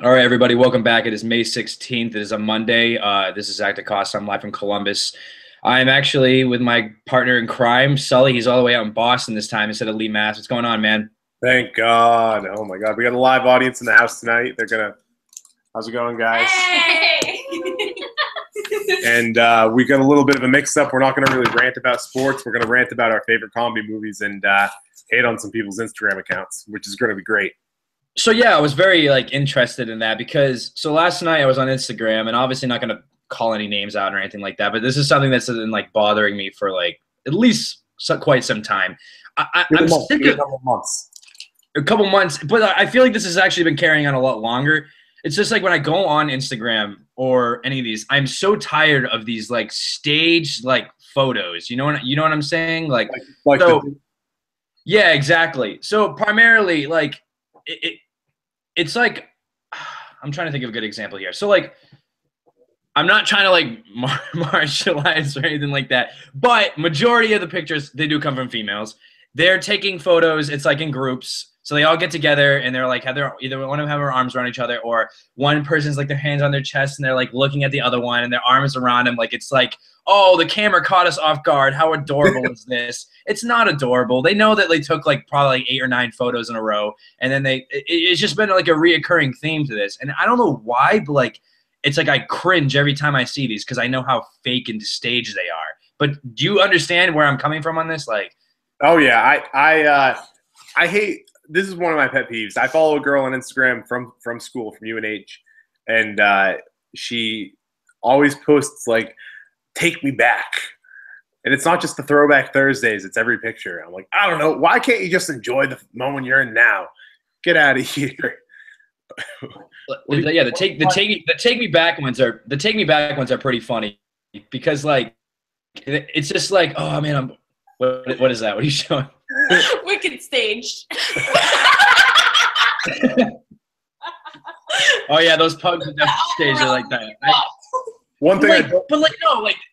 All right, everybody, welcome back. It is May 16th. It is a Monday. This is Zach DeCosta. I'm live from Columbus. I'm actually with my partner in crime, Sully. He's all the way out in Boston this time instead of Lee, Mass. What's going on, man? Thank God. Oh my God. We got a live audience in the house tonight. How's it going, guys? Hey! And we got a little bit of a mix up. We're not going to really rant about sports. We're going to rant about our favorite comedy movies and hate on some people's Instagram accounts, which is going to be great. So yeah, I was very interested in that because last night I was on Instagram and obviously not going to call any names out or anything like that, but this is something that's been bothering me for at least quite some time. I'm sick of a couple months, but I feel like this has actually been carrying on a lot longer. It's just when I go on Instagram or any of these, I'm so tired of these staged photos. You know what I'm saying? Yeah, exactly. So primarily it's I'm trying to think of a good example here. So I'm not trying to marginalize or anything like that, but majority of the pictures, they do come from females. They're taking photos. It's in groups. So they all get together and they're either one of them have their arms around each other, or one person's their hands on their chest and they're looking at the other one and their arms around them. Oh, the camera caught us off guard. How adorable is this? It's not adorable. They know that they took probably 8 or 9 photos in a row, and then it's just been a reoccurring theme to this. And I don't know why, but it's I cringe every time I see these because I know how fake and staged they are. But do you understand where I'm coming from on this? Oh yeah, I hate. This is one of my pet peeves. I follow a girl on Instagram from school, from UNH, and she always posts "Take me back," and it's not just the Throwback Thursdays; it's every picture. I'm I don't know, why can't you just enjoy the moment you're in now? Get out of here. Yeah, the take me back ones are pretty funny because it's just oh man, what is that? What are you showing? Wicked staged. Oh yeah, those pugs are definitely staged like that. One thing,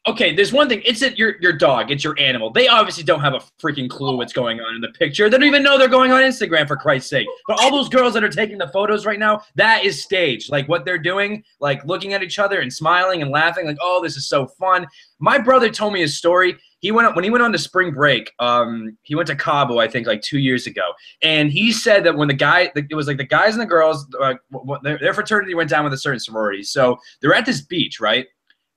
okay. There's one thing. It's your dog. It's your animal. They obviously don't have a freaking clue what's going on in the picture. They don't even know they're going on Instagram, for Christ's sake. But all those girls that are taking the photos right now, that is staged. What they're doing, looking at each other and smiling and laughing, oh, this is so fun. My brother told me his story. When he went on to spring break, he went to Cabo, I think, 2 years ago. And he said that when it was the guys and the girls, their fraternity went down with a certain sorority. So they're at this beach, right?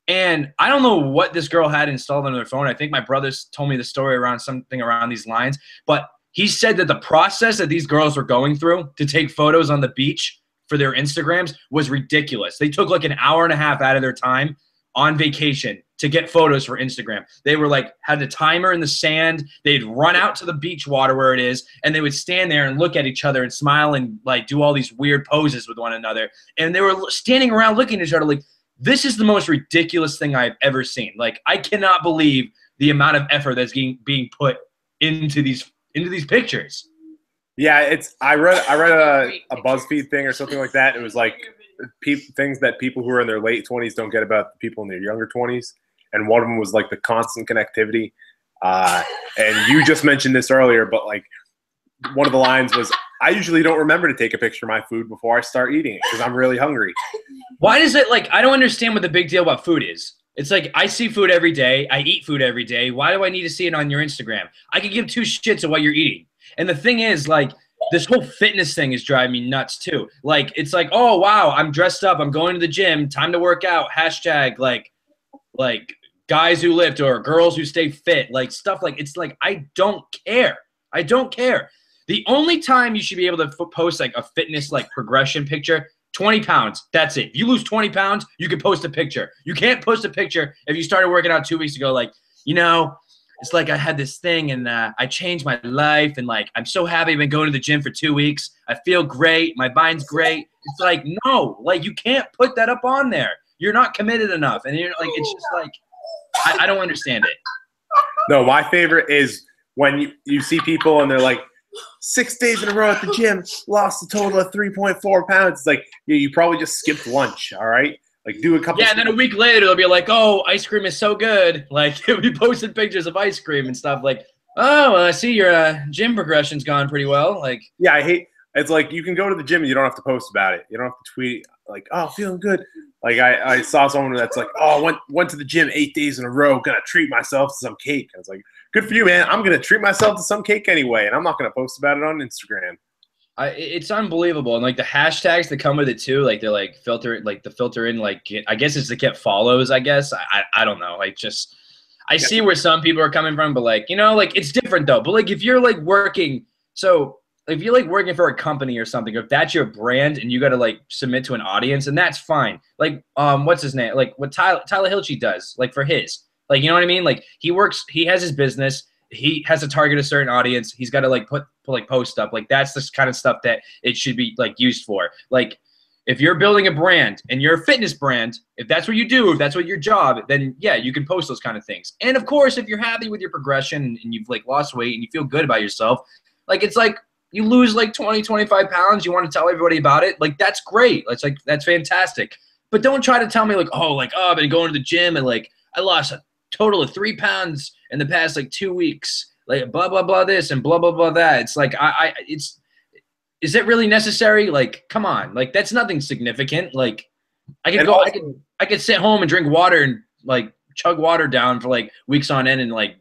And I don't know what this girl had installed on their phone. I think my brothers told me the story around something around these lines. But he said that the process that these girls were going through to take photos on the beach for their Instagrams was ridiculous. They took an hour and a half out of their time on vacation to get photos for Instagram. They were had a timer in the sand. They'd run out to the beach water where it is, and they would stand there and look at each other and smile and do all these weird poses with one another. And they were standing around looking at each other this is the most ridiculous thing I've ever seen. I cannot believe the amount of effort that's being put into these pictures. Yeah, I read a BuzzFeed thing or something like that. It was things that people who are in their late 20s don't get about people in their younger 20s, and one of them was the constant connectivity. And you just mentioned this earlier, but one of the lines was, I usually don't remember to take a picture of my food before I start eating it because I'm really hungry. Why does it I don't understand what the big deal about food is. It's I see food every day. I eat food every day. Why do I need to see it on your Instagram? I could give 2 shits of what you're eating. And the thing is, this whole fitness thing is driving me nuts too. It's oh wow, I'm dressed up. I'm going to the gym. Time to work out. Hashtag guys who lift or girls who stay fit. Stuff it's I don't care. I don't care. The only time you should be able to post a fitness progression picture, 20 pounds. That's it. If you lose 20 pounds, you can post a picture. You can't post a picture if you started working out 2 weeks ago. It's I had this thing and I changed my life and I'm so happy I've been going to the gym for 2 weeks. I feel great. My mind's great. It's no, you can't put that up on there. You're not committed enough. And you're it's just I don't understand it. No, my favorite is when you see people and they're 6 days in a row at the gym, lost a total of 3.4 pounds. It's you probably just skipped lunch, all right? Do a couple. Yeah, and then a week later, they'll be oh, ice cream is so good. We posted pictures of ice cream and stuff oh, well, I see your gym progression's gone pretty well. Yeah, I hate It's like you can go to the gym and you don't have to post about it. You don't have to tweet like, "Oh, feeling good." Like I saw someone that's like, "Oh, went to the gym 8 days in a row. Gonna treat myself to some cake." I was like, "Good for you, man. I'm gonna treat myself to some cake anyway, and I'm not gonna post about it on Instagram." It's unbelievable, and like the hashtags that come with it too, like they're like filter in like I guess it's to get follows. I guess I don't know. Like just I see where some people are coming from, but like like it's different though. But like if you're like working, so if you're like working for a company or something, if that's your brand and you got to like submit to an audience, and that's fine. Like what's his name? Like what Tyler Hilchey does, like for his, like you know what I mean? Like he has his business. He has to target a certain audience. He's got to like put like post up. Like that's the kind of stuff that it should be like used for. Like if you're building a brand and you're a fitness brand, if that's what you do, if that's what your job, then yeah, you can post those kind of things. And of course, if you're happy with your progression and you've like lost weight and you feel good about yourself, like it's like you lose like 20, 25 pounds, you want to tell everybody about it. Like that's great. It's like that's fantastic. But don't try to tell me like, oh, I've been going to the gym and like I lost a total of 3 pounds in the past like 2 weeks, like blah blah blah this and blah blah blah that. It's like is it really necessary? Like come on, like that's nothing significant. Like I could sit home and drink water and like chug water down for like weeks on end and like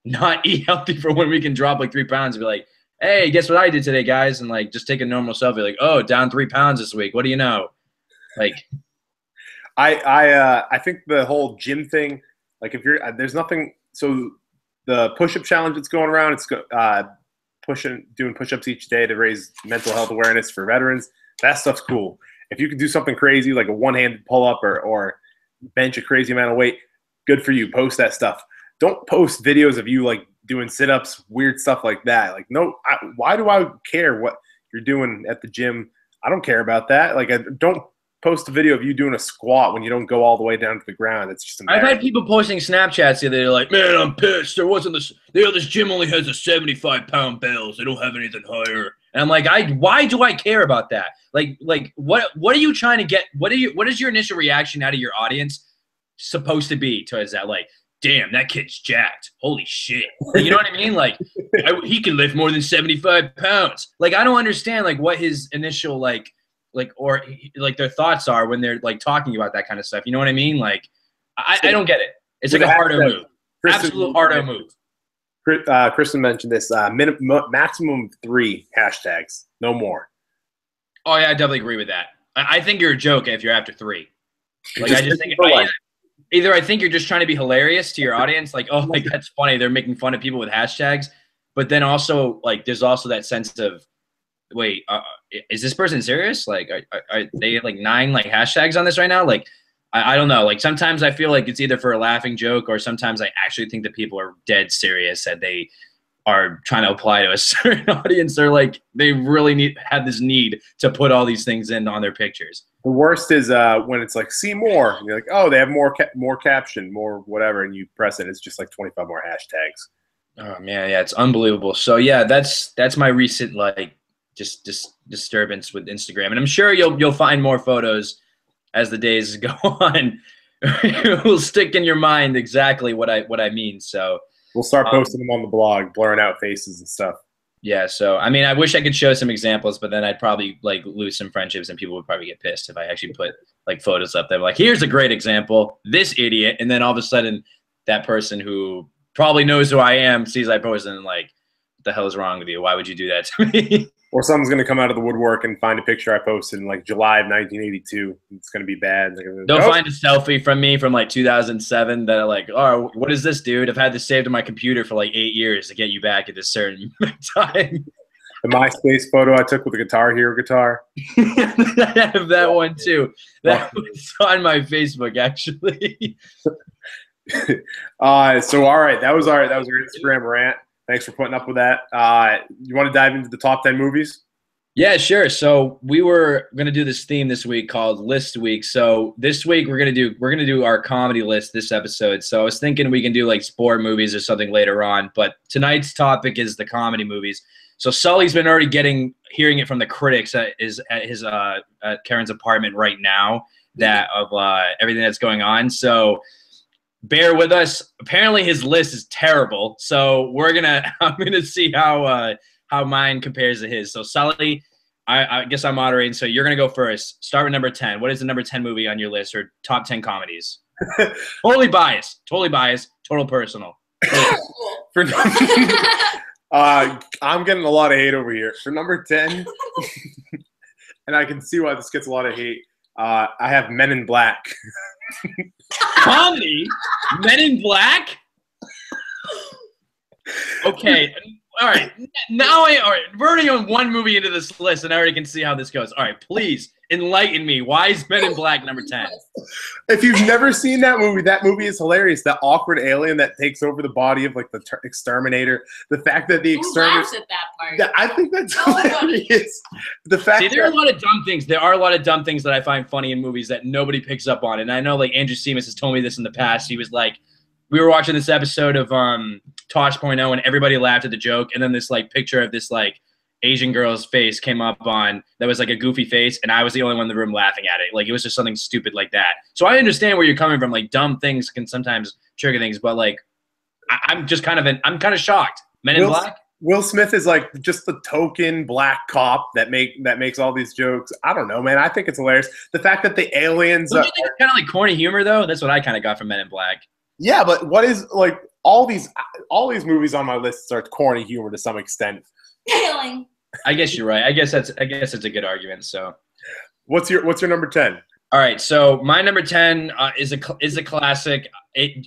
not eat healthy for 1 week and drop like 3 pounds and be like, hey, guess what I did today, guys, and like just take a normal selfie like, oh, down 3 pounds this week, what do you know? Like I think the whole gym thing, like if you're there's nothing. So the push-up challenge that's going around, it's doing push-ups each day to raise mental health awareness for veterans. That stuff's cool. If you can do something crazy like a one-handed pull-up or bench a crazy amount of weight, good for you. Post that stuff. Don't post videos of you like doing sit-ups, weird stuff like that. Like no, why do I care what you're doing at the gym? I don't care about that. Like don't post a video of you doing a squat when you don't go all the way down to the ground. It's just embarrassing. I've had people posting Snapchats the other day, like, man, I'm pissed. There wasn't this. This gym only has a 75-pound bells. They don't have anything higher. And I'm like, why do I care about that? Like, what are you trying to get? What is your initial reaction out of your audience supposed to be towards that? Like, damn, that kid's jacked. Holy shit. You know what I mean? Like, he can lift more than 75 pounds. Like, I don't understand like what his initial or their thoughts are when they're like talking about that kind of stuff. You know what I mean? Like, I don't get it. It's like a hardo move. Absolute hardo move. Kristen mentioned this. Maximum 3 hashtags, no more. Oh yeah, I definitely agree with that. I think you're a joke if you're after 3. Like I just think either I think you're just trying to be hilarious to your audience, like oh like that's funny. They're making fun of people with hashtags, but then also like there's also that sense of wait, is this person serious? Like, are they like 9 like hashtags on this right now? Like, I don't know. Like sometimes I feel like it's either for a laughing joke or sometimes I actually think that people are dead serious and they are trying to apply to a certain audience. They're like, they really have this need to put all these things in on their pictures. The worst is when it's like, see more. And you're like, oh, they have more caption, more whatever. And you press it. It's just like 25 more hashtags. Oh man. Yeah. It's unbelievable. So yeah, that's my recent, like, just disturbance with Instagram, and I'm sure you'll find more photos as the days go on. It will stick in your mind exactly what I mean. So we'll start posting them on the blog, blurring out faces and stuff. Yeah. So I mean, I wish I could show some examples, but then I'd probably like lose some friendships, and people would probably get pissed if I actually put like photos up there. Like, here's a great example, this idiot, and then all of a sudden, that person who probably knows who I am sees I posted and like, what the hell is wrong with you? Why would you do that to me? Or someone's going to come out of the woodwork and find a picture I posted in like July of 1982. It's going to be bad. They'll find a selfie from me from like 2007 that are like, oh, what is this, dude? I've had this saved on my computer for like 8 years to get you back at this certain time. The MySpace photo I took with the Guitar Hero guitar. I have that one too. That was on my Facebook actually. So all right, that was our Instagram rant. Thanks for putting up with that. You want to dive into the top 10 movies? Yeah, sure. So we were gonna do this theme this week called List Week. So this week we're gonna do our comedy list this episode. So I was thinking we can do like sport movies or something later on, but tonight's topic is the comedy movies. So Sully's been already hearing it from the critics at Karen's apartment right now of everything that's going on. So bear with us. Apparently his list is terrible. So I'm gonna see how mine compares to his. So Sully, I guess I'm moderating, so you're gonna go first. Start with number 10. What is the number 10 movie on your list, or top 10 comedies? Totally biased. Totally biased. Total personal. For I'm getting a lot of hate over here. For number 10, and I can see why this gets a lot of hate. I have Men in Black. Comedy? Men in Black? Okay. All right. Now all right. We're already on one movie into this list, and I already can see how this goes. All right. Please enlighten me. Why is Men in Black number 10? If you've never seen that movie is hilarious. That awkward alien that takes over the body of like the exterminator. The fact that the exterminator. Who laughs at that part? I think that's hilarious. The fact. See, there are a lot of dumb things. There are a lot of dumb things that I find funny in movies that nobody picks up on. And I know, like, Andrew Seamus has told me this in the past. He was like, we were watching this episode of Tosh.0, and everybody laughed at the joke. And then this like picture of this like Asian girl's face came up on that was like a goofy face, and I was the only one in the room laughing at it. Like, it was just something stupid like that. So I understand where you're coming from. Like, dumb things can sometimes trigger things, but like I'm kind of shocked. Men in Black. Will Smith is like just the token black cop that makes all these jokes. I don't know, man. I think it's hilarious. The fact that the aliens. Don't you think it's kind of like corny humor though? That's what I kind of got from Men in Black. Yeah, but what is like all these movies on my list are corny humor to some extent. Failing. I guess you're right. I guess it's a good argument. So, what's your number 10? All right, so my number 10 is a classic.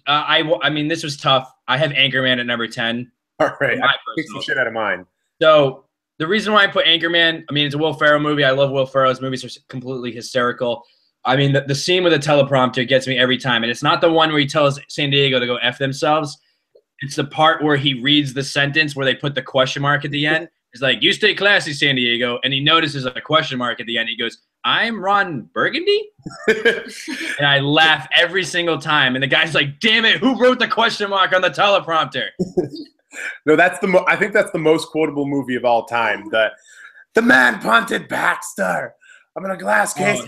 I mean, this was tough. I have Anchorman at number 10. All right, I picked some shit out of mine. So the reason why I put Anchorman, I mean, it's a Will Ferrell movie. I love Will Ferrell. His movies are completely hysterical. I mean, the scene with the teleprompter gets me every time. And it's not the one where he tells San Diego to go F themselves. It's the part where he reads the sentence where they put the question mark at the end. He's like, you stay classy, San Diego. And he notices a question mark at the end. He goes, I'm Ron Burgundy? And I laugh every single time. And the guy's like, damn it, who wrote the question mark on the teleprompter? No, I think that's the most quotable movie of all time. The man punted Baxter. I'm in a glass case.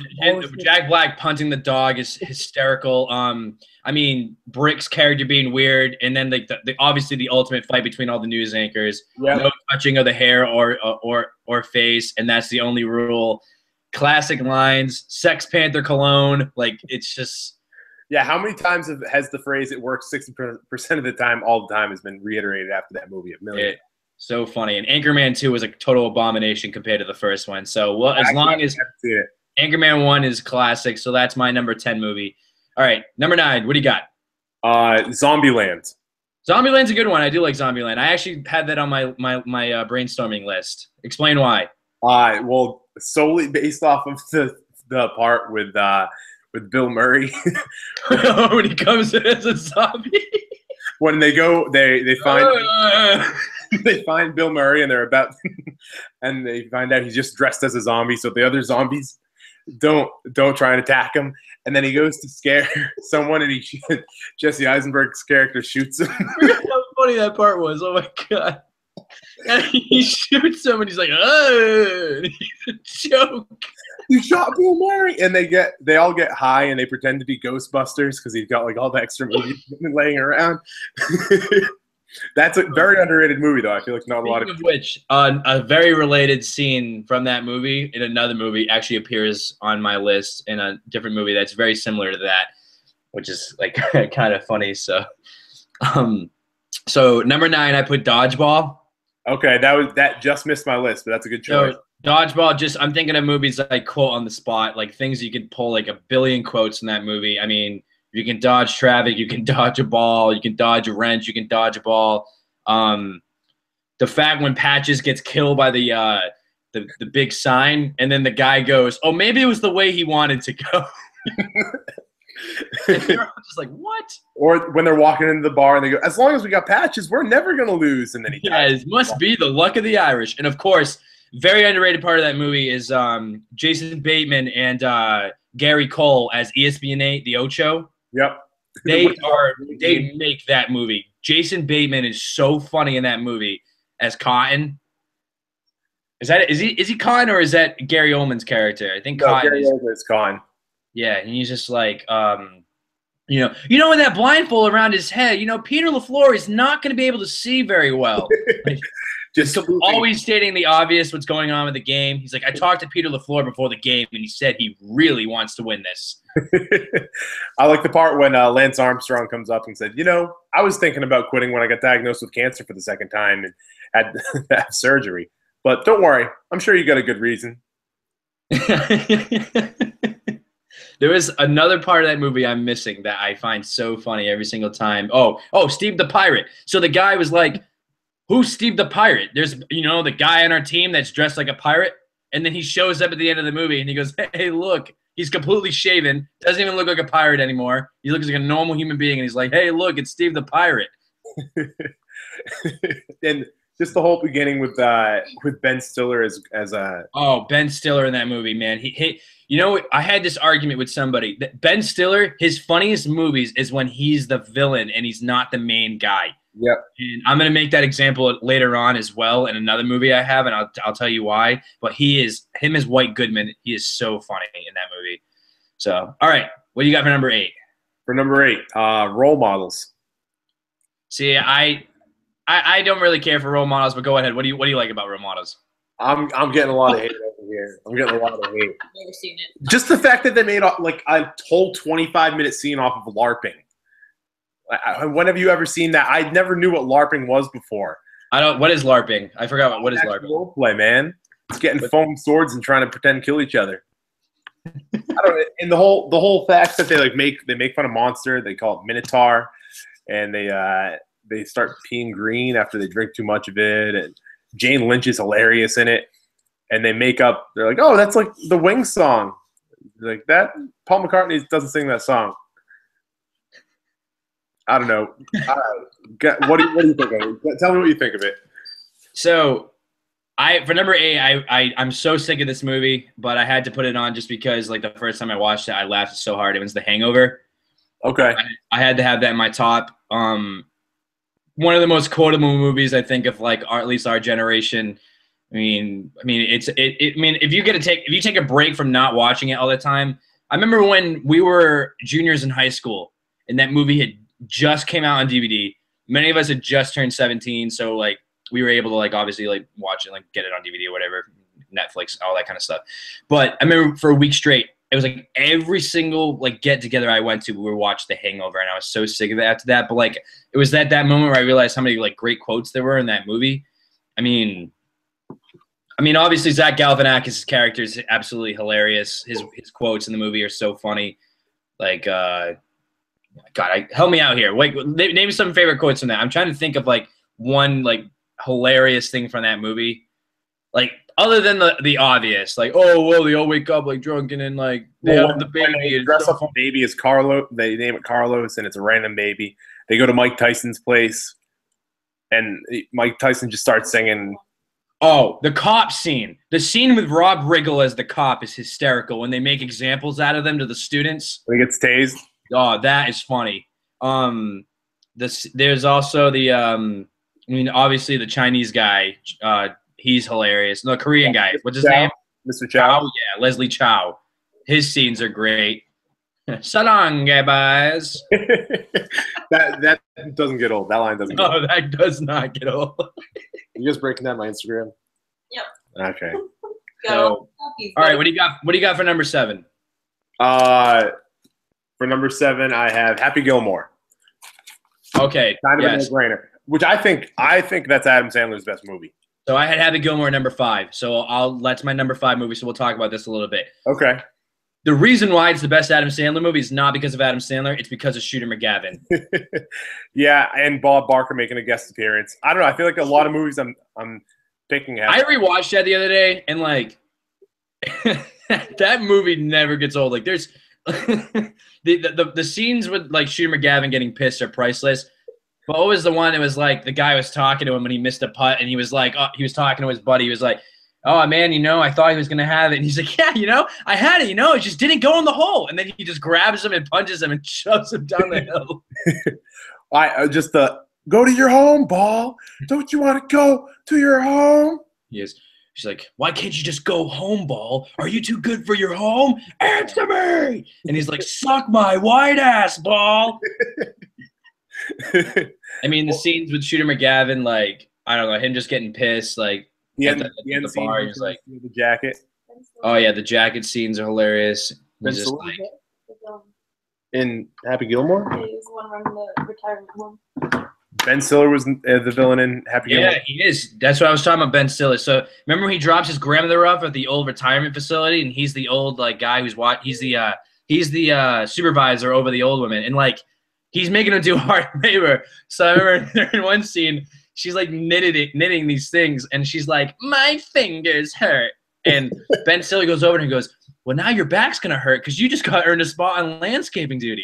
Jack Black punting the dog is hysterical. I mean, Brick's character being weird, and then obviously the ultimate fight between all the news anchors. Yep. No touching of the hair or face, and that's the only rule. Classic lines. Sex Panther cologne. Like, it's just. Yeah, how many times has the phrase "it works 60% of the time, all the time" has been reiterated after that movie? A million. So funny. And Anchorman 2 was a total abomination compared to the first one. So as long as Anchorman 1 is classic, so that's my number 10 movie. All right, number 9. What do you got? Zombieland. Zombieland's a good one. I do like Zombieland. I actually had that on my brainstorming list. Explain why. Well, solely based off of the part with Bill Murray. When he comes in as a zombie. When they go, they find they find Bill Murray, and and they find out he's just dressed as a zombie, so the other zombies don't try and attack him. And then he goes to scare someone, and Jesse Eisenberg's character shoots him. How funny that part was! Oh my god! And he shoots him, and he's like, "Oh, he's a joke." You shot Bill Murray, and they all get high, and they pretend to be Ghostbusters because he's got like all the extra movies laying around. That's a very underrated movie, though. I feel like not a lot of. Which a very related scene from that movie in another movie actually appears on my list in a different movie that's very similar to that, which is like kind of funny. So, so number 9, I put Dodgeball. Okay, that just missed my list, but that's a good choice. So, Dodgeball, I'm thinking of movies that I quote on the spot, like things you can pull like a billion quotes in that movie. I mean, you can dodge traffic, you can dodge a ball, you can dodge a wrench, you can dodge a ball. The fact when Patches gets killed by the big sign, and then the guy goes, "Oh, maybe it was the way he wanted to go." And you're just like, what? Or when they're walking into the bar and they go, "As long as we got Patches, we're never gonna lose." And then he it must be the luck of the Irish. And of course, very underrated part of that movie is Jason Bateman and Gary Cole as ESPN8, the Ocho. Yep. They make that movie. Jason Bateman is so funny in that movie as Cotton. Is he Cotton, or is that Gary Oldman's character? I think Cotton Gary Oldman is Cotton. Yeah, and he's just like, with that blindfold around his head, Peter LaFleur is not going to be able to see very well. Like, Just always stating the obvious, what's going on with the game. He's like, I talked to Peter LaFleur before the game, and he said he really wants to win this. I like the part when Lance Armstrong comes up and said, I was thinking about quitting when I got diagnosed with cancer for the second time and had to have surgery. But don't worry. I'm sure you got a good reason. There was another part of that movie I'm missing that I find so funny every single time. Oh, Steve the Pirate. So the guy was like, who's Steve the Pirate? There's, the guy on our team that's dressed like a pirate. And then he shows up at the end of the movie and he goes, hey, look, he's completely shaven. Doesn't even look like a pirate anymore. He looks like a normal human being. And he's like, hey, look, it's Steve the Pirate. And just the whole beginning with Ben Stiller as a Ben Stiller in that movie, man. I had this argument with somebody that Ben Stiller, his funniest movies is when he's the villain and he's not the main guy. Yep. And I'm gonna make that example later on as well in another movie I have, and I'll tell you why. But him as White Goodman, he is so funny in that movie. So, all right, what do you got for number 8? For number 8, role models. See, I don't really care for role models, but go ahead. What do you like about role models? I'm getting a lot of hate over here. I'm getting a lot of hate. I've never seen it. Just the fact that they made like a whole 25-minute scene off of LARPing. When have you ever seen that? I never knew what LARPing was before. What is LARPing? I forgot what is LARPing. Role play, man. It's getting foam swords and trying to pretend kill each other. I don't know. And the whole fact that they make fun of Monster, they call it Minotaur, and they start peeing green after they drink too much of it, and Jane Lynch is hilarious in it. And they're like, oh, that's like the Wings song. Like that, Paul McCartney doesn't sing that song. I don't know. What do you think of it? Tell me what you think of it. So, for number 8, I'm so sick of this movie, but I had to put it on just because, like, the first time I watched it, I laughed so hard. It was The Hangover. Okay. I had to have that in my top. One of the most quotable movies I think of, like, at least our generation. I mean, if you take a break from not watching it all the time. I remember when we were juniors in high school, and that movie had just came out on DVD. Many of us had just turned 17, so like we were able to like obviously like watch it, like get it on DVD or whatever, Netflix, all that kind of stuff. But I remember for a week straight, it was like every single like get together I went to, we were watching The Hangover, and I was so sick of it after that. But like it was that moment where I realized how many like great quotes there were in that movie. I mean, obviously Zach Galifianakis' character is absolutely hilarious. His quotes in the movie are so funny. Like God, help me out here. Wait, name some favorite quotes from that. I'm trying to think of like one like hilarious thing from that movie, like other than the obvious, like they all wake up like drunk and then like they have the baby. They dress up the baby as Carlos. They name it Carlos, and it's a random baby. They go to Mike Tyson's place, and Mike Tyson just starts singing. Oh, the cop scene. The scene with Rob Riggle as the cop is hysterical when they make examples out of them to the students. When he gets tased. Oh, that is funny. There's also the obviously the Chinese guy. He's hilarious. No, Korean guy. What's his name? Mr. Chow. Yeah, Leslie Chow. His scenes are great. So long, guys. that doesn't get old. That line doesn't. No, that does not get old. You just breaking down my Instagram. Yep. Okay. So, all right, what do you got? What do you got for number 7? For number 7, I have Happy Gilmore. Okay. Kind of a no-brainer. Which I think that's Adam Sandler's best movie. So I had Happy Gilmore number 5. So that's my number 5 movie. So we'll talk about this a little bit. Okay. The reason why it's the best Adam Sandler movie is not because of Adam Sandler. It's because of Shooter McGavin. Yeah, and Bob Barker making a guest appearance. I don't know. I feel like a lot of movies I'm picking at. I rewatched that the other day, and like that movie never gets old. Like there's the scenes with like Shooter McGavin getting pissed are priceless. But what was the one that was like the guy was talking to him when he missed a putt, and he was like, he was talking to his buddy. He was like, oh, man, I thought he was going to have it. And he's like, yeah, I had it, it just didn't go in the hole. And then he just grabs him and punches him and shoves him down the hill. Go to your home, ball. Don't you want to go to your home? Yes. She's like, why can't you just go home, ball? Are you too good for your home? Answer me. And he's like, suck my white ass, ball. The scenes with Shooter McGavin, like, I don't know, him just getting pissed, like The at end, the, the at end the scene, bar. He's like, with the jacket. oh yeah, the jacket scenes are hilarious. Ben He's just Stiller like, in Happy Gilmore. Yeah, he's the one running the retirement home. Ben Stiller was the villain in Happy Gilmore. yeah, he is. That's what I was talking about, Ben Stiller. So remember when he drops his grandmother off at the old retirement facility, and he's the old like guy who's he's the supervisor over the old woman, and like he's making him do hard labor. So I remember in one scene, she's like knitting these things, and she's like, my fingers hurt, and Ben Stiller goes over and he goes, well, now your back's gonna hurt because you just got earned a spot on landscaping duty.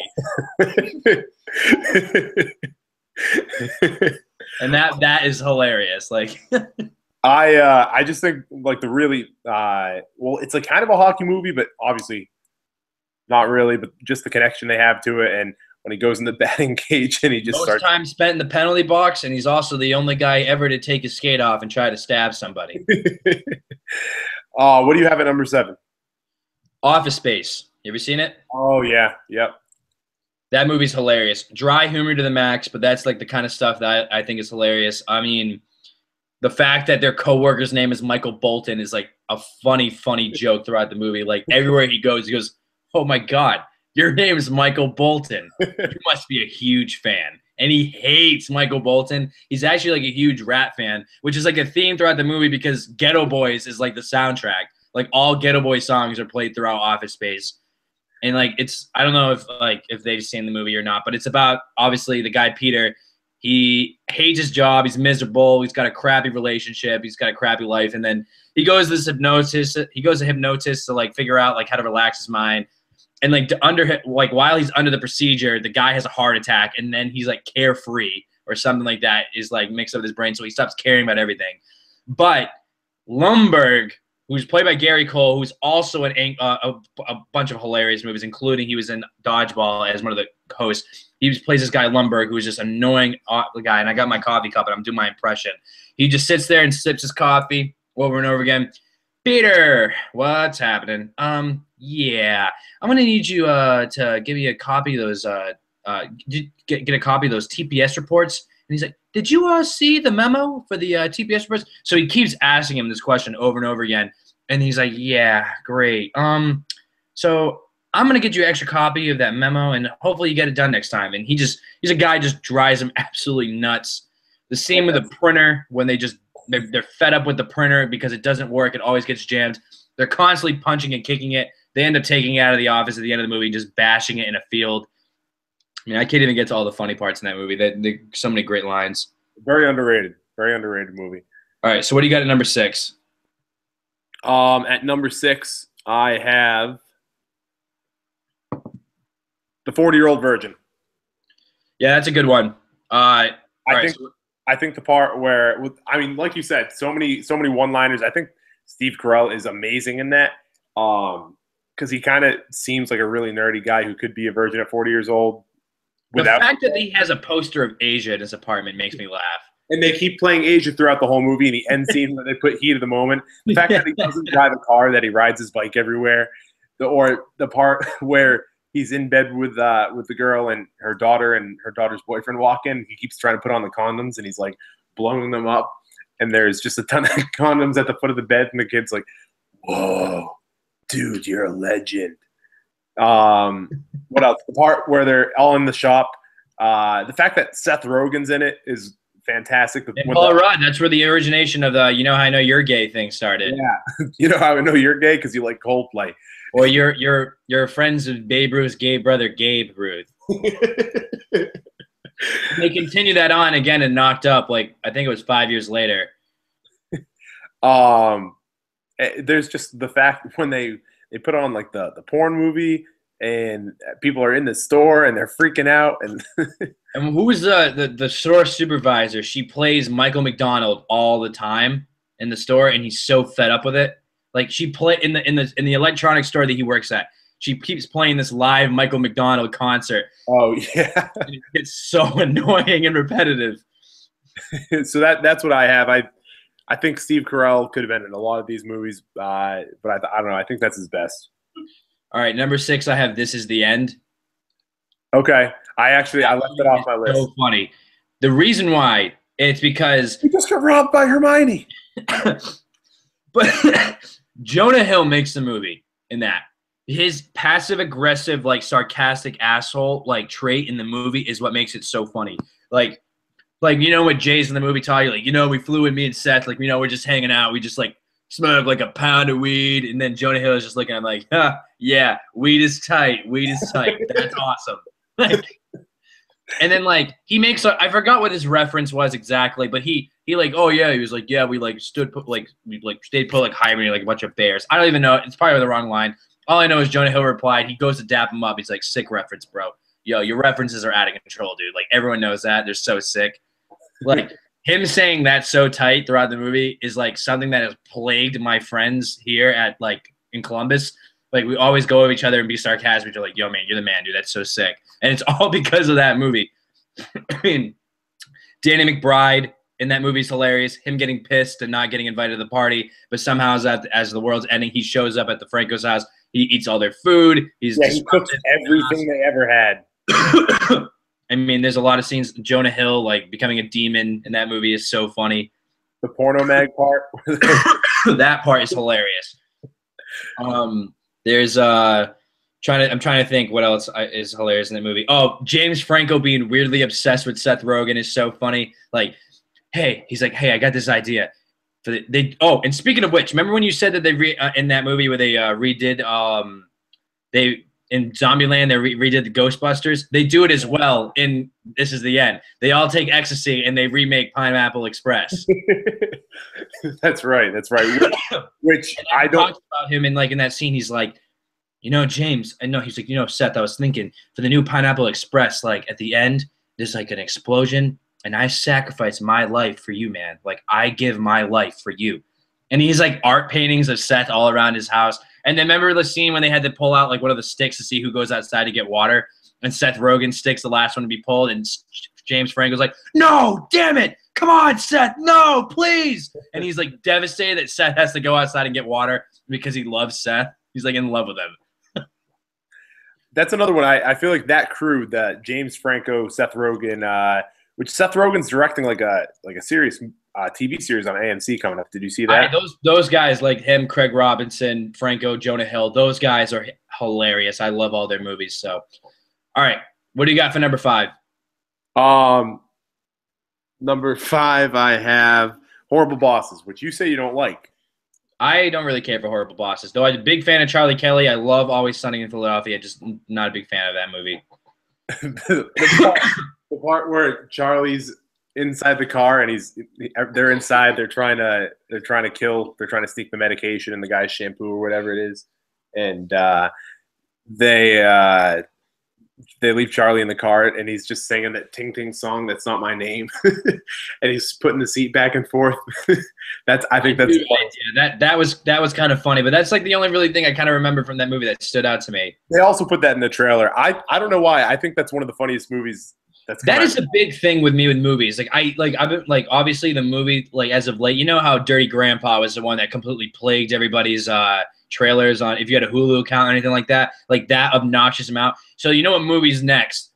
And that is hilarious. Like, I just think like the really well, it's like kind of a hockey movie, but obviously not really. But just the connection they have to it, and when he goes in the batting cage and he just most starts time spent in the penalty box, and he's also the only guy ever to take his skate off and try to stab somebody. What do you have at number 7? Office Space. You ever seen it? Oh yeah, yep. That movie's hilarious. Dry humor to the max, but that's like the kind of stuff that I think is hilarious. I mean, the fact that their coworker's name is Michael Bolton is like a funny joke throughout the movie. Like everywhere he goes, "Oh my God, your name is Michael Bolton. You must be a huge fan." And he hates Michael Bolton. He's actually like a huge Rat fan, which is like a theme throughout the movie because Ghetto Boys is like the soundtrack. Like all Ghetto Boy songs are played throughout Office Space. And like I don't know if they've seen the movie or not, but it's about obviously the guy Peter. He hates his job. He's miserable. He's got a crappy relationship. He's got a crappy life. And then he goes to this hypnotist. He goes to hypnotist to like figure out like how to relax his mind. And like while he's under the procedure, the guy has a heart attack, and then he's like carefree or something like that is like mixed up with his brain, so he stops caring about everything. But Lumbergh, who's played by Gary Cole, who's also in a bunch of hilarious movies, including he was in Dodgeball as one of the hosts. He plays this guy Lumbergh, who's just annoying guy. And I got my coffee cup, and I'm doing my impression. He just sits there and sips his coffee over and over again. Peter, what's happening? Yeah, I'm gonna need you to give me a copy of those get a copy of those TPS reports. And he's like, did you see the memo for the TPS reports? So he keeps asking him this question over and over again. And he's like, yeah, great. So I'm going to get you an extra copy of that memo, and hopefully you get it done next time. And he's a guy just drives him absolutely nuts. The same with the printer when they're fed up with the printer because it doesn't work. It always gets jammed. They're constantly punching and kicking it. They end up taking it out of the office at the end of the movie, just bashing it in a field. I mean, I can't even get to all the funny parts in that movie. There's so many great lines. Very underrated. Very underrated movie. All right, so what do you got at number 6? At number 6, I have The 40-Year-Old Virgin. Yeah, that's a good one. I think the part where, I mean, like you said, so many one-liners. I think Steve Carell is amazing in that because he kind of seems like a really nerdy guy who could be a virgin at 40 years old. The fact that he has a poster of Asia in his apartment makes me laugh. And they keep playing Asia throughout the whole movie. In the end scene where they put Heat of the Moment, the fact that he doesn't drive a car, that he rides his bike everywhere, or the part where he's in bed with the girl and her daughter's boyfriend walk in. He keeps trying to put on the condoms, and he's like blowing them up. And there's just a ton of condoms at the foot of the bed, and the kid's like, "Whoa, dude, you're a legend." What else? The part where they're all in the shop. The fact that Seth Rogen's in it is fantastic. Paul Rudd, that's where the origination of the "you know how I know you're gay" thing started. Yeah, you know how I know you're gay because you like Coldplay. Or you're friends with Babe Ruth's gay brother Gabe Ruth. They continue that on again and Knocked Up. Like I think it was 5 years later. There's just the fact when they put on like the porn movie and people are in the store and they're freaking out and and who was the store supervisor? She plays Michael McDonald all the time in the store, and he's so fed up with it. Like she play in the electronics store that he works at. She keeps playing this live Michael McDonald concert. Oh yeah, it's so annoying and repetitive. So that's what I have. I think Steve Carell could have been in a lot of these movies, but I don't know. I think that's his best. All right, number 6, I have This Is the End. Okay, I left it off my list. So funny. The reason why It's because He just got robbed by Hermione. but Jonah Hill makes the movie in that. His passive aggressive, like sarcastic asshole like trait in the movie is what makes it so funny. Like you know what Jay's in the movie tell you, like, we flew with me and Seth, like, we're just hanging out. We just like smoked like a pound of weed, and then Jonah Hill is just looking at him like, yeah, weed is tight. Weed is tight. That's awesome. Like, and then like he makes I forgot what his reference was exactly, but he like, oh yeah, he was like, yeah, we like stayed put like hibernating like a bunch of bears. I don't even know. It's probably the wrong line. All I know is Jonah Hill replied. He goes to dap him up. He's like, sick reference, bro. Yo, your references are out of control, dude. Like everyone knows that. They're so sick. Like him saying that so tight throughout the movie is like something that has plagued my friends here at like in Columbus. Like we always go over each other and be sarcastic. They're like, yo, man, you're the man, dude. That's so sick. And it's all because of that movie. I mean, Danny McBride in that movie is hilarious. Him getting pissed and not getting invited to the party, but somehow as the world's ending, he shows up at the Franco's house. He eats all their food. He cooks everything they ever had. I mean, there's a lot of scenes. Jonah Hill like becoming a demon in that movie is so funny. The porno mag part. That part is hilarious. There's I'm trying to think what else is hilarious in that movie. Oh, James Franco being weirdly obsessed with Seth Rogen is so funny. Like, he's like, hey, I got this idea. And speaking of which, remember when you said that they in that movie where they redid in Zombieland they redid the Ghostbusters? They do it as well in This Is the End. They all take ecstasy and they remake Pineapple Express. That's right. Which I don't talk about him in that scene. He's like, James, I know. He's like, Seth, I was thinking for the new Pineapple Express, like at the end, there's like an explosion, and I sacrifice my life for you, man. Like I give my life for you. And he's like art paintings of Seth all around his house. And then remember the scene when they had to pull out like one of the sticks to see who goes outside to get water, and Seth Rogen sticks the last one to be pulled, and James Franco's like, no, damn it. Come on, Seth. No, please. And he's like devastated that Seth has to go outside and get water because he loves Seth. He's like in love with him. That's another one. I feel like that crew, that James Franco, Seth Rogen, which Seth Rogen's directing like a series, TV series on AMC coming up. Did you see that? Those guys like him, Craig Robinson, Franco, Jonah Hill, those guys are hilarious. I love all their movies. So, all right, what do you got for number 5? Number 5, I have Horrible Bosses, which you say you don't like. I don't really care for Horrible Bosses, though. I'm a big fan of Charlie Kelly. I love Always Sunny in Philadelphia. Just not a big fan of that movie. the part where Charlie's inside the car and they're inside. They're trying to sneak the medication in the guy's shampoo or whatever it is, and they leave Charlie in the car, and he's just singing that Ting Ting song, That's Not My Name, and he's putting the seat back and forth. I think that's yeah, that was kind of funny, but that's like the only really thing I kind of remember from that movie that stood out to me. They also put that in the trailer. I don't know why. I think that's one of the funniest movies. That is a big thing with me with movies. I've been like obviously the movie like as of late. You know how Dirty Grandpa was the one that completely plagued everybody's trailers on if you had a Hulu account or anything like that obnoxious amount. So you know what movie's next?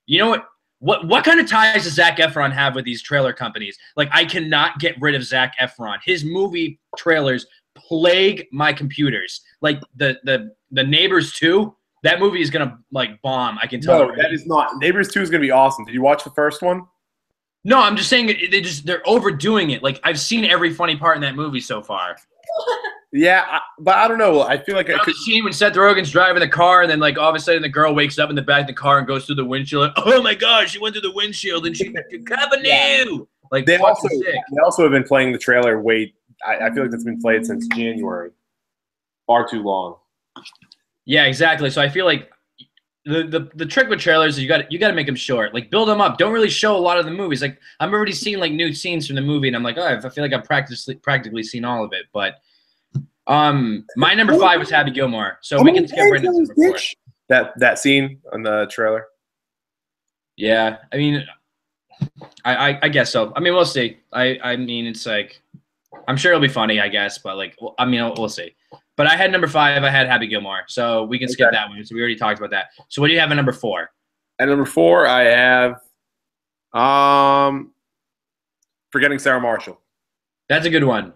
You know what kind of ties does Zac Efron have with these trailer companies? Like I cannot get rid of Zac Efron. His movie trailers plague my computers. Like the Neighbors 2, that movie is gonna like bomb. I can tell. No, that is not. Neighbors 2 is gonna be awesome. Did you watch the first one? No, I'm just saying they're overdoing it. Like I've seen every funny part in that movie so far. Yeah, but I don't know. I feel like the scene when Seth Rogen's driving the car, and then like all of a sudden the girl wakes up in the back of the car and goes through the windshield. Like, oh my gosh, she went through the windshield and she Cabanoo. Yeah. Like they also have been playing the trailer. I feel like that's been played since January. Far too long. Yeah, exactly. So I feel like the trick with trailers is you got to make them short. Like build them up. Don't really show a lot of the movies. Like I'm already seeing like new scenes from the movie, and I'm like, oh, I feel like I've practically seen all of it. But my number 5 was Happy Gilmore, so we can skip right into number 4. That scene on the trailer. Yeah, I mean, I guess so. I mean, we'll see. I mean, it's like I'm sure it'll be funny, I guess, but like, I mean, we'll see. But I had number 5. I had Happy Gilmore, so we can skip that one. So we already talked about that. So what do you have at number 4? At number 4, I have Forgetting Sarah Marshall. That's a good one.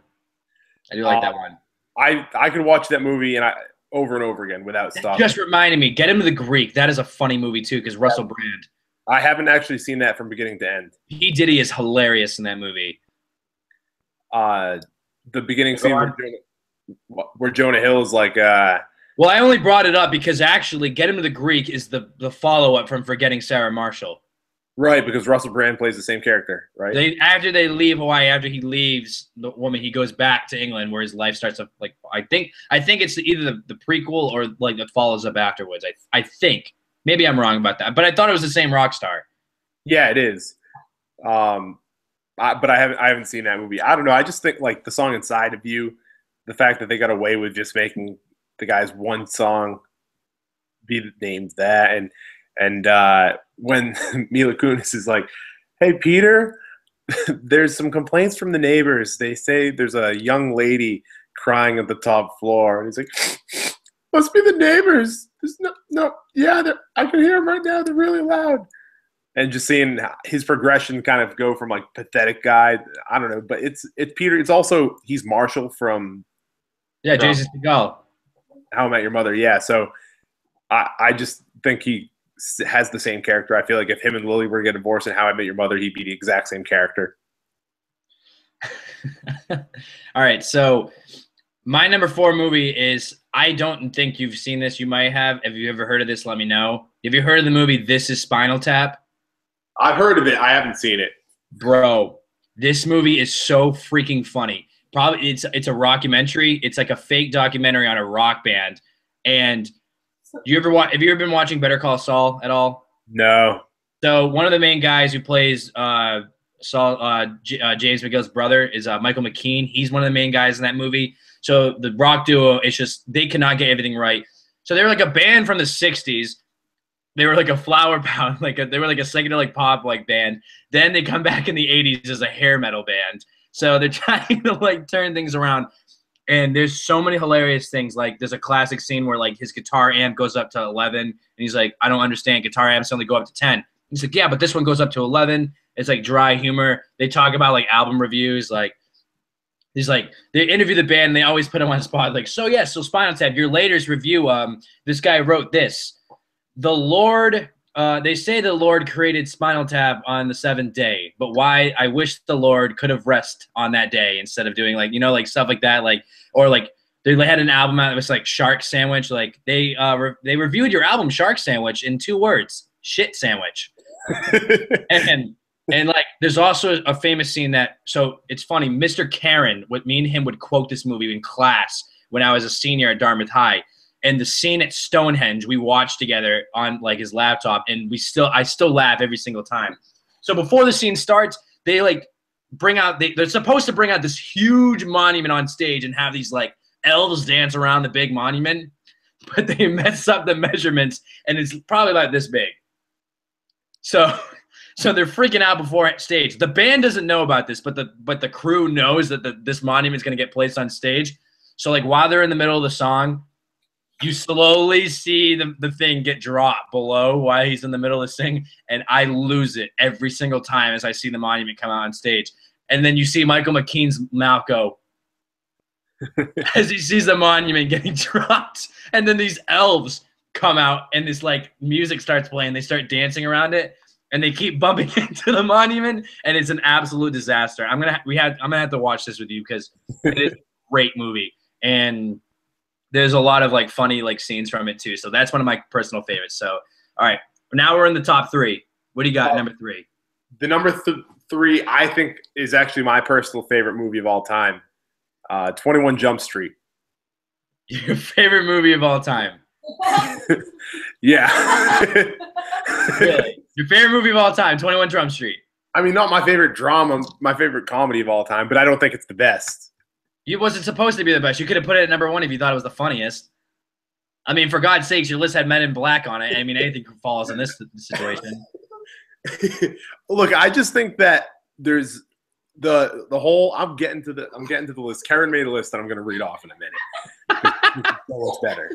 I do like that one. I could watch that movie over and over again without stopping. Just reminded me. Get Him to the Greek. That is a funny movie too, because Russell Brand. I haven't actually seen that from beginning to end. P. Diddy is hilarious in that movie. The beginning scene where Jonah Hill is like. Well, I only brought it up because actually, Get Him to the Greek is the follow up from Forgetting Sarah Marshall. Right, because Russell Brand plays the same character, right? After they leave Hawaii, after he leaves the woman, he goes back to England where his life starts up. Like I think it's either the prequel or like it follows up afterwards. I think maybe I'm wrong about that, but I thought it was the same rock star. Yeah, it is. But I haven't seen that movie. I don't know. I just think like the song Inside of You, the fact that they got away with just making the guy's one song be named that, and when Mila Kunis is like, "Hey Peter, there's some complaints from the neighbors. They say there's a young lady crying at the top floor," and he's like, "Must be the neighbors. There's I can hear them right now. They're really loud." And just seeing his progression kind of go from like pathetic guy, I don't know, but it's Peter. It's also he's Marshall from Jason Segel. How I Met Your Mother. Yeah, so I just think he has the same character. I feel like if him and Lily were to get divorced in How I Met Your Mother, he'd be the exact same character. All right, so my number 4 movie is, I don't think you've seen this. You might have. Have you ever heard of this? Let me know. Have you heard of the movie This Is Spinal Tap? I've heard of it. I haven't seen it. Bro, this movie is so freaking funny. Probably it's a rockumentary. It's like a fake documentary on a rock band. And have you ever been watching Better Call Saul at all? No. So one of the main guys who plays Saul, James McGill's brother is Michael McKean. He's one of the main guys in that movie. So the rock duo, it's just they cannot get everything right. So they were like a band from the 60s. They were like a flower pound, they were like a psychedelic pop like band. Then they come back in the 80s as a hair metal band. So they're trying to like turn things around. And there's so many hilarious things. Like there's a classic scene where like his guitar amp goes up to 11 and he's like, "I don't understand, guitar amps only go up to 10. He's like, "Yeah, but this one goes up to 11. It's like dry humor. They talk about like album reviews. Like he's like, they interview the band and they always put him on the spot. Like, so Spinal Tap, your latest review, this guy wrote this. The Lord, they say the Lord created Spinal Tap on the 7th day, but why? I wish the Lord could have rest on that day instead of doing like, like stuff like that. Like, or like they had an album out that was like Shark Sandwich. Like they reviewed your album Shark Sandwich in 2 words, shit sandwich. and like there's also a famous scene that, so it's funny, Mr. Karen, me and him would quote this movie in class when I was a senior at Dartmouth High. And the scene at Stonehenge we watched together on like his laptop, and I still laugh every single time. So before the scene starts, they like bring out they're supposed to bring out this huge monument on stage and have these like elves dance around the big monument, but they mess up the measurements and it's probably about this big. So they're freaking out before stage. The band doesn't know about this, but the crew knows that this monument's gonna get placed on stage. So like while they're in the middle of the song, you slowly see the thing get dropped below while he's in the middle of the thing, and I lose it every single time as I see the monument come out on stage. And then you see Michael McKean's mouth go as he sees the monument getting dropped. And then these elves come out, and this like music starts playing. They start dancing around it, and they keep bumping into the monument, and it's an absolute disaster. I'm gonna have to watch this with you because it is a great movie. And there's a lot of like funny like scenes from it too. So that's one of my personal favorites. So, all right, now we're in the top 3. What do you got, number 3? The number 3, I think, is actually my personal favorite movie of all time. 21 Jump Street. Your favorite movie of all time? Yeah. Really? Your favorite movie of all time, 21 Jump Street? I mean, not my favorite drama, my favorite comedy of all time, but I don't think it's the best. It wasn't supposed to be the best. You could have put it at number 1 if you thought it was the funniest. I mean, for God's sakes, your list had Men in Black on it. I mean, anything falls in this situation. Look, I just think that there's the whole. I'm getting to the list. Karen made a list that I'm going to read off in a minute. So much better.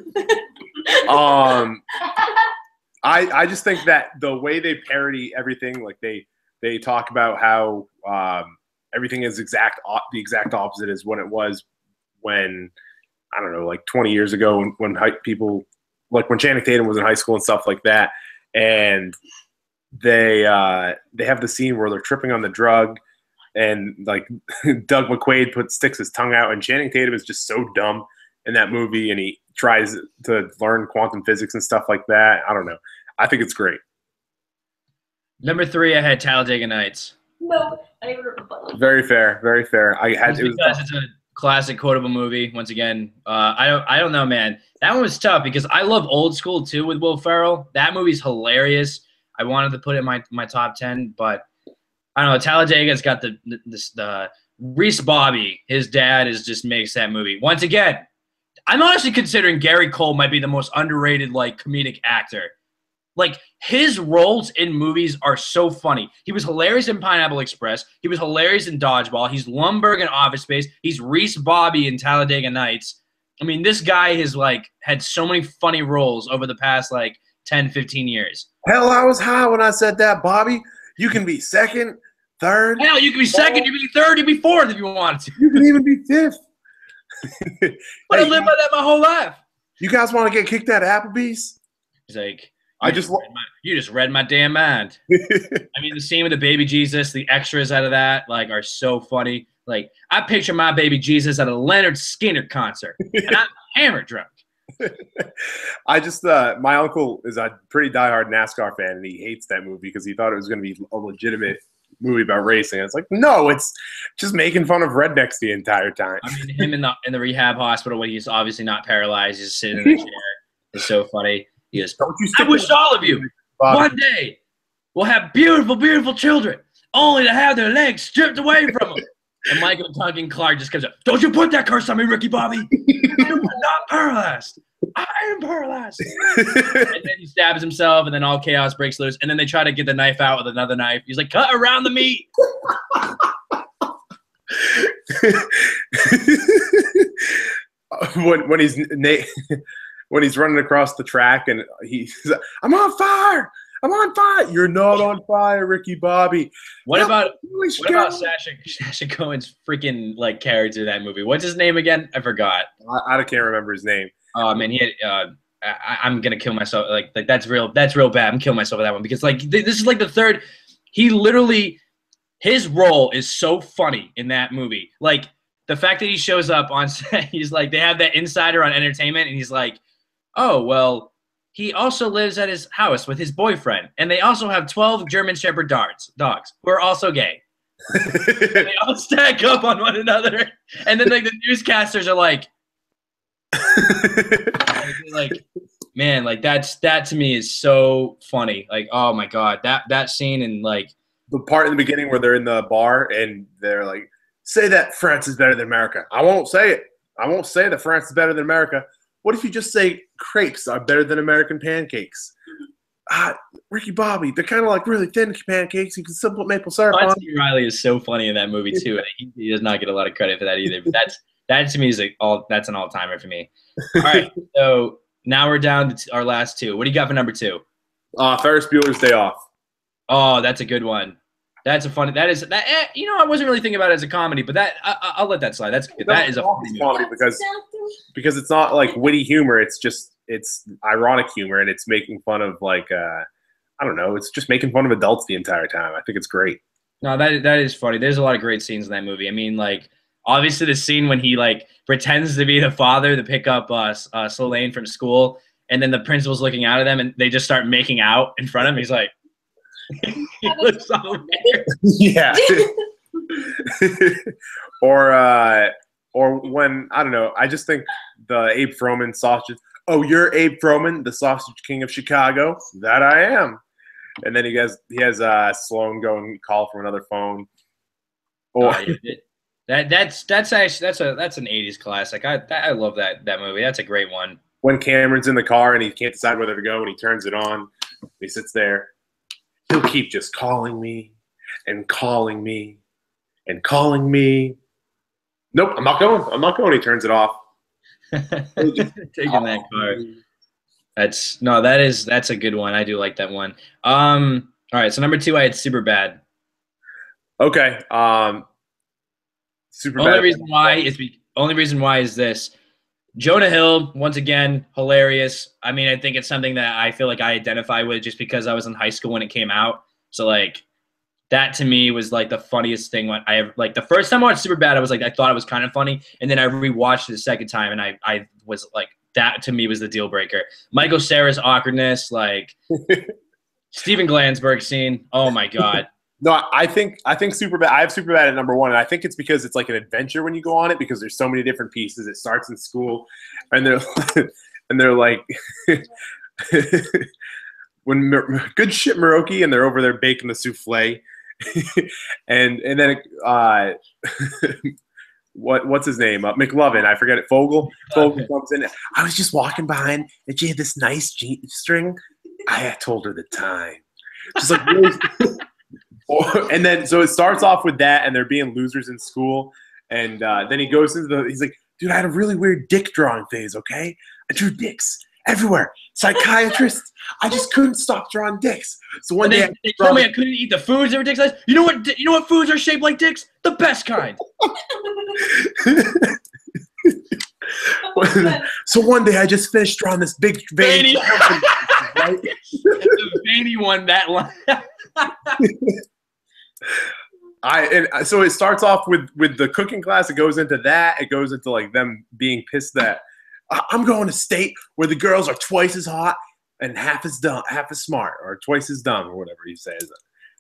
I just think that the way they parody everything, like they talk about how everything is the exact opposite as when it was when, I don't know, like 20 years ago when people, like when Channing Tatum was in high school and stuff like that. And they have the scene where they're tripping on the drug, and like Doug McQuaid sticks his tongue out, and Channing Tatum is just so dumb in that movie, and he tries to learn quantum physics and stuff like that. I don't know. I think it's great. Number 3, I had Talladega Nights. No, I didn't remember. Very fair, very fair. Because it's a classic quotable movie. Once again, I don't know, man. That one was tough because I love Old School too with Will Ferrell. That movie's hilarious. I wanted to put it in my top 10, but I don't know. Talladega's got the Reese Bobby. His dad just makes that movie. Once again, I'm honestly considering Gary Cole might be the most underrated like comedic actor. Like, his roles in movies are so funny. He was hilarious in Pineapple Express. He was hilarious in Dodgeball. He's Lumbergh in Office Space. He's Reese Bobby in Talladega Nights. I mean, this guy has, like, had so many funny roles over the past, like, 10, 15 years. Hell, I was high when I said that, Bobby. You can be second, third. Hell, you can be second, you can be third, you can be fourth if you wanted to. You can even be fifth. But I've lived by that my whole life. You guys want to get kicked out of Applebee's? He's like, you just read my damn mind. I mean, the scene with the baby Jesus, the extras out of that, like, are so funny. Like, I picture my baby Jesus at a Leonard Skinner concert, and I'm hammered drunk. I just, my uncle is a pretty diehard NASCAR fan, and he hates that movie because he thought it was going to be a legitimate movie about racing. And it's like, no, it's just making fun of rednecks the entire time. I mean, him in the rehab hospital when he's obviously not paralyzed, he's just sitting in the chair. It's so funny. He goes, I wish all of you one day will have beautiful, beautiful children, only to have their legs stripped away from them. And Michael Duncan Clark just comes up, don't you put that curse on me, Ricky Bobby. I'm not paralyzed. I am paralyzed. And then he stabs himself, and then all chaos breaks loose. And then they try to get the knife out with another knife. He's like, cut around the meat. when he's running across the track and he's like, I'm on fire. I'm on fire. You're not on fire, Ricky Bobby. What about Sacha Cohen's freaking like character in that movie? What's his name again? I forgot. I can't remember his name. Oh man, he had. I'm gonna kill myself. Like that's real. That's real bad. I'm killing myself with that one because like this is like the third. He literally, his role is so funny in that movie. Like the fact that he shows up on set, he's like they have that insider on entertainment, and he's like, oh well. He also lives at his house with his boyfriend, and they also have 12 German Shepherd dogs who are also gay. They all stack up on one another, and then like the newscasters are like, man, like that to me is so funny. Like, oh my god, that scene and like the part in the beginning where they're in the bar and they're like, say that France is better than America. I won't say it. I won't say that France is better than America. What if you just say crepes are better than American pancakes? Ricky Bobby, they're kind of like really thin pancakes. You can still put maple syrup on. Riley is so funny in that movie too, and he does not get a lot of credit for that either. But that to me is that's an all-timer for me. All right, so now we're down to our last two. What do you got for number 2? Ferris Bueller's Day Off. Oh, that's a good one. That's a funny. That is that. You know, I wasn't really thinking about it as a comedy, but I'll let that slide. That is a funny comedy because it's not like witty humor. It's ironic humor, and it's making fun of like I don't know. It's just making fun of adults the entire time. I think it's great. No, that is funny. There's a lot of great scenes in that movie. I mean, like obviously the scene when he like pretends to be the father to pick up Solane from school, and then the principal's looking out at them, and they just start making out in front of him. He's like. He looks so weird. Yeah. Or when I don't know. I just think the Abe Froman sausage. Oh, you're Abe Froman, the sausage king of Chicago. That I am. And then he has Sloan go and call from another phone. Or that's an 80s classic. I love that movie. That's a great one. When Cameron's in the car and he can't decide whether to go, and he turns it on. He sits there. He'll keep just calling me and calling me and calling me. Nope, I'm not going. I'm not going. He turns it off. Taking that car. That's a good one. I do like that one. All right, so number 2, I had Superbad. Okay. Super Only bad. reason why is this. Jonah Hill, once again, hilarious. I mean, I think it's something that I feel like I identify with just because I was in high school when it came out. So like that to me was like the funniest thing when I ever, like the first time I watched Superbad, I was like I thought it was kind of funny, and then I rewatched it the second time, and I was like that to me was the deal breaker. Michael Cera's awkwardness, like Steven Glansberg scene. Oh my god. No, I think Superbad. I have Superbad at number 1, and I think it's because it's like an adventure when you go on it because there's so many different pieces. It starts in school, and they're like when good shit Maroki, and they're over there baking the souffle, and then what's his name? McLovin. I forget it. Fogel comes in. I was just walking behind, and she had this nice G string. I told her the time. She's like. Really? And then, so it starts off with that, and they're being losers in school, and then he goes into he's like, dude, I had a really weird dick drawing phase, okay? I drew dicks everywhere. Psychiatrist, I just couldn't stop drawing dicks. So one day, they told me I couldn't eat the foods that were dick size. You know what foods are shaped like dicks? The best kind. So one day, I just finished drawing this big veiny. Right? The veiny one, that line. So it starts off with the cooking class. It goes into that. It goes into like them being pissed that I'm going to state where the girls are twice as hot and half as smart, or twice as dumb, or whatever he says.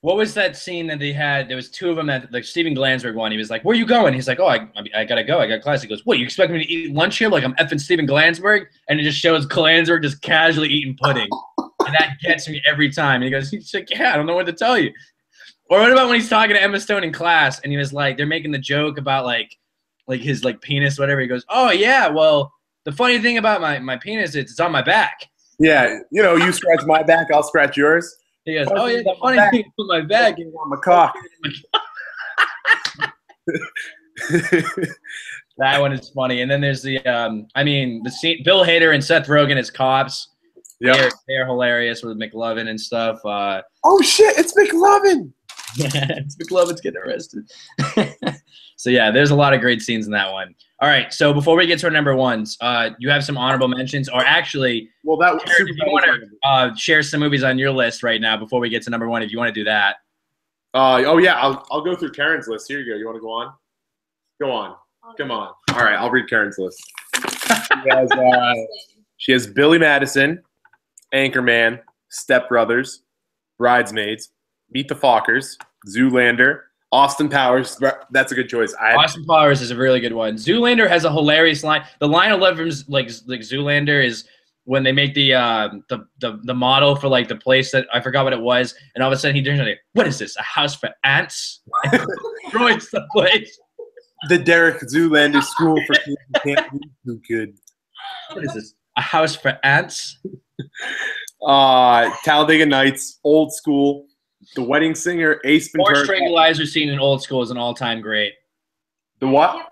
What was that scene that they had? There was two of them that like Steven Glansberg one. He was like, "Where you going?" He's like, "Oh, I gotta go. I got class." He goes, "What? You expect me to eat lunch here like I'm effing Steven Glansberg?" And it just shows Glansberg just casually eating pudding, and that gets me every time. And he's like, "Yeah, I don't know what to tell you." Or what about when he's talking to Emma Stone in class, and he was like, they're making the joke about like his like penis, whatever. He goes, "Oh yeah, well, the funny thing about my penis is it's on my back." Yeah, you scratch my back, I'll scratch yours. He goes, "Oh yeah, the funny thing is on my back is on my cock." That one is funny. And then there's the the scene, Bill Hader and Seth Rogen as cops. Yeah, they're hilarious with McLovin and stuff. Oh shit, it's McLovin. It's McLovin's getting arrested. So yeah, there's a lot of great scenes in that one. All right, so before we get to our number ones, you have some honorable mentions, or actually, well, that Jared, if you want to share some movies on your list right now before we get to number one, if you want to do that. Oh yeah, I'll go through Karen's list. Here you go. You want to go on? Go on. Come on. All right, I'll read Karen's list. She has Billy Madison, Anchorman, Step Brothers, Bridesmaids, Meet the Fockers, Zoolander, Austin Powers. That's a good choice. Austin Powers is a really good one. Zoolander has a hilarious line. The line I love from like Zoolander is when they make the model for like the place that I forgot what it was, and all of a sudden he turns around, "What is this? A house for ants?" Destroys the place. The Derek Zoolander School for Kids Who Can't Read Too Good. What is this? A house for ants? Talladega Nights, Old School, The Wedding Singer, Ace Ventura. Horse tranquilizer scene in Old School is an all-time great. The what?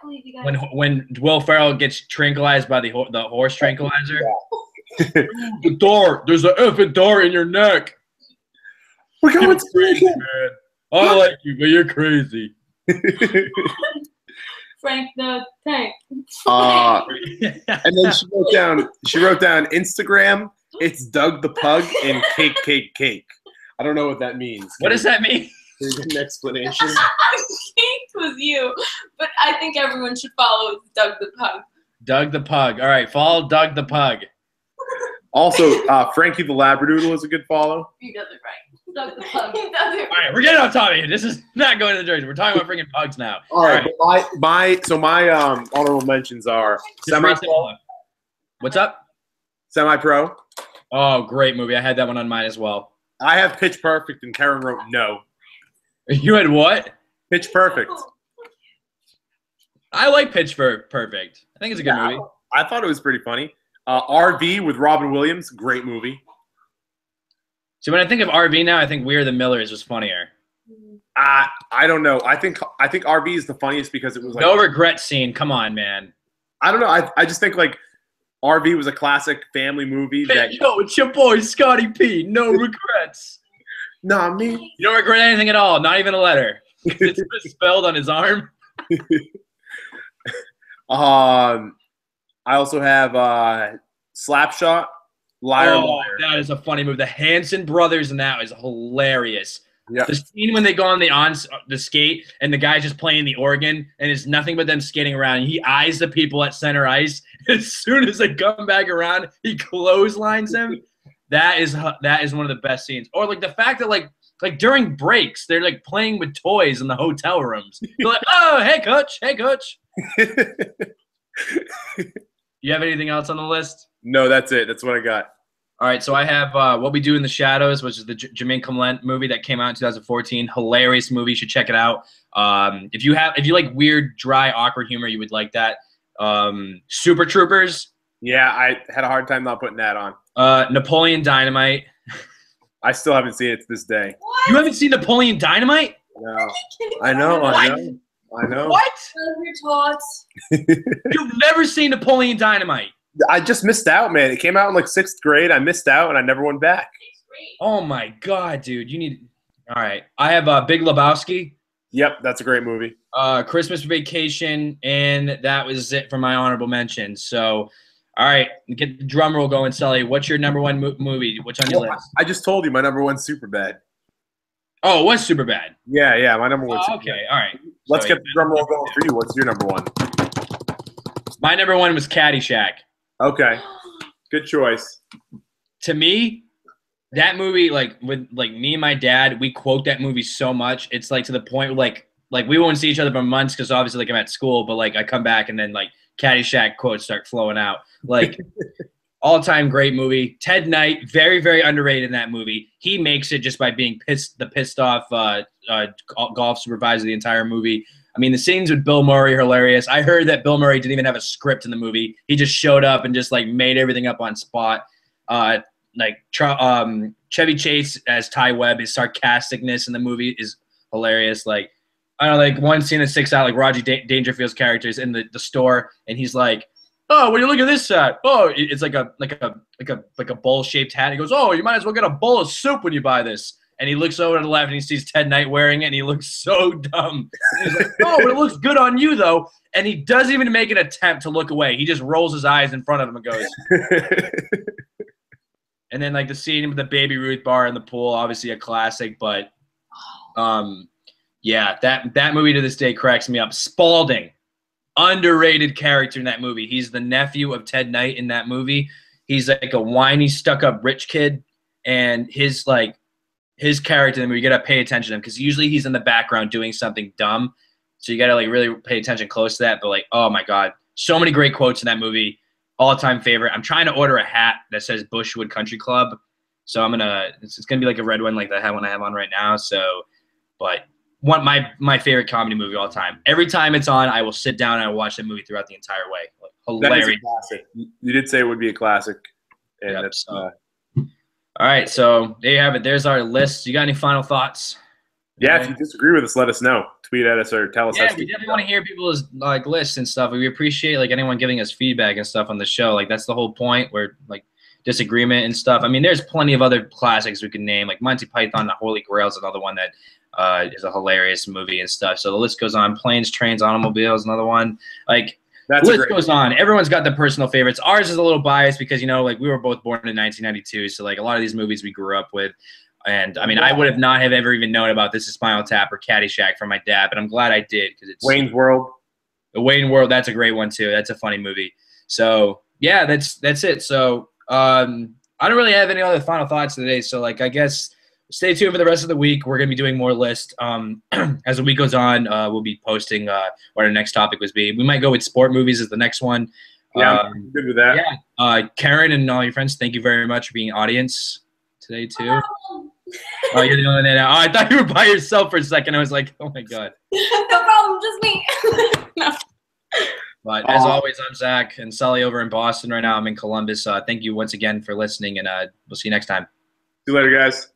When Will Ferrell gets tranquilized by the horse tranquilizer. The door. There's an effing door in your neck. We're going crazy, man. I like you, but you're crazy. Frank the Tank. And then she wrote down Instagram. It's Doug the Pug and cake, cake, cake. I don't know what that means. What does that mean? There's an explanation. Cake was you, but I think everyone should follow Doug the Pug. Doug the Pug. All right, follow Doug the Pug. Also, Frankie the Labradoodle is a good follow. He does it right. Doug the Pug. He does it right. All right, we're getting off topic here. This is not going to the direction. We're talking about freaking pugs now. All right. My honorable mentions are Semi-Pro. What's up? Semi-Pro. Oh, great movie. I had that one on mine as well. I have Pitch Perfect, and Karen wrote no. You had what? Pitch Perfect. I like Pitch Perfect. I think it's a good movie. I thought it was pretty funny. RV with Robin Williams, great movie. So when I think of RV now, I think We Are the Millers was funnier. I don't know. I think RV is the funniest because it was like no regret scene. Come on, man. I don't know. I just think like RV was a classic family movie. Hey, yo, it's your boy Scotty P. No regrets. Nah, me. You don't regret anything at all. Not even a letter. It's spelled on his arm. I also have Slapshot, Liar Oh, Liar. that is a funny movie. The Hanson brothers and that is hilarious. Yeah. The scene when they go on the skate and the guy's just playing the organ and it's nothing but them skating around. He eyes the people at center ice. As soon as they come back around, he clotheslines him. That is one of the best scenes. Or like the fact that like during breaks they're like playing with toys in the hotel rooms. They're like, oh, hey coach. You have anything else on the list? No, that's it. That's what I got. All right, so I have What We Do in the Shadows, which is the Jermaine Clement movie that came out in 2014. Hilarious movie. You should check it out. If you like weird, dry, awkward humor, you would like that. Super Troopers. Yeah, I had a hard time not putting that on. Napoleon Dynamite. I still haven't seen it to this day. What? You haven't seen Napoleon Dynamite? No. I know. What? Your tots. You've never seen Napoleon Dynamite? I just missed out, man. It came out in like 6th grade. I missed out, and I never went back. Oh my god, dude! You need. All right, I have Big Lebowski. Yep, that's a great movie. Christmas Vacation, and that was it for my honorable mention. So, all right, get the drum roll going, Sully. What's your number one movie? What's on your list? I just told you my number one's Superbad. Oh, it was Superbad. Yeah, my number one's okay, all right. Let's get the drum roll going for you. What's your number one? My number one was Caddyshack. Okay, good choice. To me, that movie, like with me and my dad, we quote that movie so much. It's like to the point where, like we won't see each other for months because obviously like I'm at school, but like I come back and then like Caddyshack quotes start flowing out. Like all-time great movie. Ted Knight, very, very underrated in that movie. He makes it just by being pissed off golf supervisor the entire movie. I mean, the scenes with Bill Murray are hilarious. I heard that Bill Murray didn't even have a script in the movie. He just showed up and just like made everything up on spot. Chevy Chase as Ty Webb, his sarcasticness in the movie is hilarious. Like, I don't know, like one scene that sticks out, like Rodney Dangerfield's character is in the store, and he's like, "Oh, what are you looking at this at? Oh, it's like a bowl-shaped hat." He goes, "Oh, you might as well get a bowl of soup when you buy this." And he looks over to the left and he sees Ted Knight wearing it, and he looks so dumb. And he's like, "Oh, but it looks good on you, though." And he doesn't even make an attempt to look away. He just rolls his eyes in front of him and goes. And then like the scene with the Baby Ruth bar in the pool, obviously a classic, but yeah, that movie to this day cracks me up. Spaulding, underrated character in that movie. He's the nephew of Ted Knight in that movie. He's like a whiny, stuck-up rich kid, and his character in the movie, you gotta pay attention to him because usually he's in the background doing something dumb, so you gotta like really pay attention close to that. But like, oh my god, so many great quotes in that movie. All-time favorite. I'm trying to order a hat that says Bushwood Country Club, so it's gonna be like a red one like the one I have on right now. So, but my favorite comedy movie of all time. Every time it's on, I will sit down and I will watch that movie throughout the entire way. Like, hilarious. That is a classic. You did say it would be a classic, and Yep. that's. All right, so there you have it. There's our list. You got any final thoughts? Yeah, if you disagree with us, let us know. Tweet at us or tell us. Yeah, we definitely want to hear people's like lists and stuff. We appreciate like anyone giving us feedback and stuff on the show. Like that's the whole point. Where like disagreement and stuff. I mean, there's plenty of other classics we can name. Like Monty Python, The Holy Grail is another one that is a hilarious movie and stuff. So the list goes on. Planes, Trains, Automobiles, another one. Like the list goes on. Everyone's got their personal favorites. Ours is a little biased because like we were both born in 1992, so like a lot of these movies we grew up with. And I mean, I would have not have ever even known about This Is Spinal Tap or Caddyshack from my dad, but I'm glad I did because it's Wayne's World. The Wayne World. That's a great one too. That's a funny movie. So yeah, that's it. So I don't really have any other final thoughts today. So like I guess stay tuned for the rest of the week. We're gonna be doing more lists. As the week goes on, we'll be posting what our next topic was be. We might go with sport movies as the next one. Yeah, I'm good with that. Yeah, Karen and all your friends, thank you very much for being audience today too. Oh, you're the only one now. Oh, I thought you were by yourself for a second. I was like, oh my god. No problem, just me. No. But as always, I'm Zach and Sully over in Boston right now. I'm in Columbus. Thank you once again for listening, and we'll see you next time. See you later, guys.